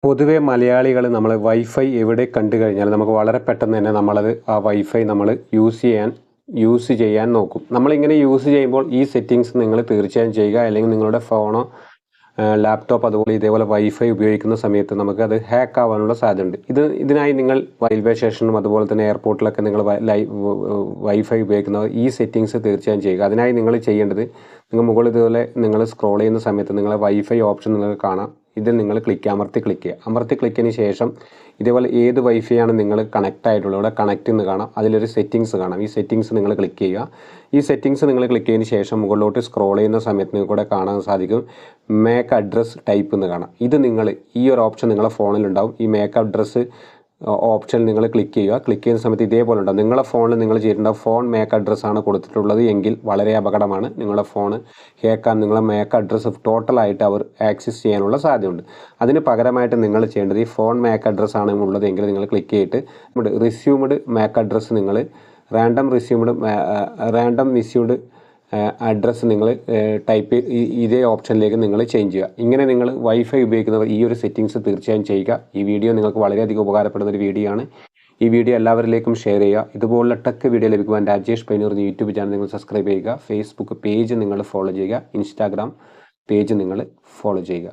പൊതുവെ മലയാളികൾ നമ്മൾ വൈഫൈ എവിടെ കണ്ടു കഴിഞ്ഞാൽ നമുക്ക് വളരെ പെട്ടെന്ന് തന്നെ നമ്മളത് ആ വൈഫൈ നമ്മൾ യൂസ് ചെയ്യാൻ നോക്കും. നമ്മളിങ്ങനെ യൂസ് ചെയ്യുമ്പോൾ ഈ സെറ്റിങ്സ് നിങ്ങൾ തീർച്ചയായും ചെയ്യുക. അല്ലെങ്കിൽ നിങ്ങളുടെ ഫോണോ ലാപ്ടോപ്പ് അതുപോലെ ഇതേപോലെ വൈഫൈ ഉപയോഗിക്കുന്ന സമയത്ത് നമുക്കത് ഹാക്ക് ആവാനുള്ള സാധ്യതയുണ്ട്. ഇതിനായി നിങ്ങൾ റെയിൽവേ സ്റ്റേഷനും അതുപോലെ തന്നെ എയർപോർട്ടിലൊക്കെ നിങ്ങൾ വൈഫൈ ഉപയോഗിക്കുന്നവർ ഈ സെറ്റിങ്സ് തീർച്ചയായും ചെയ്യുക. അതിനായി നിങ്ങൾ ചെയ്യേണ്ടത്, നിങ്ങൾ മുകളിൽ ഇതുപോലെ നിങ്ങൾ സ്ക്രോൾ ചെയ്യുന്ന സമയത്ത് നിങ്ങളെ വൈഫൈ ഓപ്ഷൻ നിങ്ങൾക്ക് കാണാം. ഇതിൽ നിങ്ങൾ അമർത്തി ക്ലിക്ക് ചെയ്യുക. ശേഷം ഇതേപോലെ ഏത് വൈഫൈ ആണ് നിങ്ങൾ കണക്റ്റ് ആയിട്ടുള്ളത് ഇവിടെ കണക്റ്റ് എന്ന് കാണാം. അതിലൊരു സെറ്റിങ്സ് കാണാം. ഈ സെറ്റിങ്സ് നിങ്ങൾ ക്ലിക്ക് ചെയ്യുക. ഈ സെറ്റിങ്സ് നിങ്ങൾ ക്ലിക്ക് ചെയ്തതിന് ശേഷം മുകളിലോട്ട് സ്ക്രോൾ ചെയ്യുന്ന സമയത്ത് നിങ്ങൾക്ക് ഇവിടെ കാണാൻ സാധിക്കും മേക്ക് അഡ്രസ് ടൈപ്പ് എന്ന് കാണാം. ഇത് നിങ്ങൾ ഈ ഒരു ഓപ്ഷൻ നിങ്ങളുടെ ഫോണിലുണ്ടാവും. ഈ മേക്ക് അഡ്രസ്സ് ഓപ്ഷൻ നിങ്ങൾ ക്ലിക്ക് ചെയ്യുക. ക്ലിക്ക് ചെയ്യുന്ന സമയത്ത് ഇതേപോലെ ഉണ്ടാവും. നിങ്ങളുടെ ഫോണിൽ നിങ്ങൾ ചെയ്തിട്ടുണ്ടാവും ഫോൺ മേക്ക് അഡ്രസ്സാണ് കൊടുത്തിട്ടുള്ളത് എങ്കിൽ വളരെ അപകടമാണ്. നിങ്ങളുടെ ഫോൺ ഹാക്കാൻ നിങ്ങളെ മേക്ക് അഡ്രസ്സ് ടോട്ടലായിട്ട് അവർ ആക്സസ് ചെയ്യാനുള്ള സാധ്യതയുണ്ട്. അതിന് പകരമായിട്ട് നിങ്ങൾ ചെയ്യേണ്ടത് ഈ ഫോൺ മേക്ക് അഡ്രസ്സാണ് ഉള്ളതെങ്കിൽ നിങ്ങൾ ക്ലിക്ക് ചെയ്തിട്ട് റിസ്യൂംഡ് മേക്ക് അഡ്രസ്സ് നിങ്ങൾ റാൻഡം റിസ്യൂംഡ് അഡ്രസ്സ് നിങ്ങൾ ടൈപ്പ് ഇതേ ഓപ്ഷനിലേക്ക് നിങ്ങൾ ചേഞ്ച് ചെയ്യുക. ഇങ്ങനെ നിങ്ങൾ വൈഫൈ ഉപയോഗിക്കുന്നവർ ഈ ഒരു സെറ്റിങ്സ് തീർച്ചയായും ചെയ്യുക. ഈ വീഡിയോ നിങ്ങൾക്ക് വളരെയധികം ഉപകാരപ്പെടുന്ന ഒരു വീഡിയോ ആണ്. ഈ വീഡിയോ എല്ലാവരിലേക്കും ഷെയർ ചെയ്യുക. ഇതുപോലുള്ള ടെക് വീഡിയോ ലഭിക്കുവാൻ രാജേഷ് പൈനൂർ യൂട്യൂബ് ചാനൽ നിങ്ങൾ സബ്സ്ക്രൈബ് ചെയ്യുക. ഫേസ്ബുക്ക് പേജ് നിങ്ങൾ ഫോളോ ചെയ്യുക. ഇൻസ്റ്റാഗ്രാം പേജ് നിങ്ങൾ ഫോളോ ചെയ്യുക.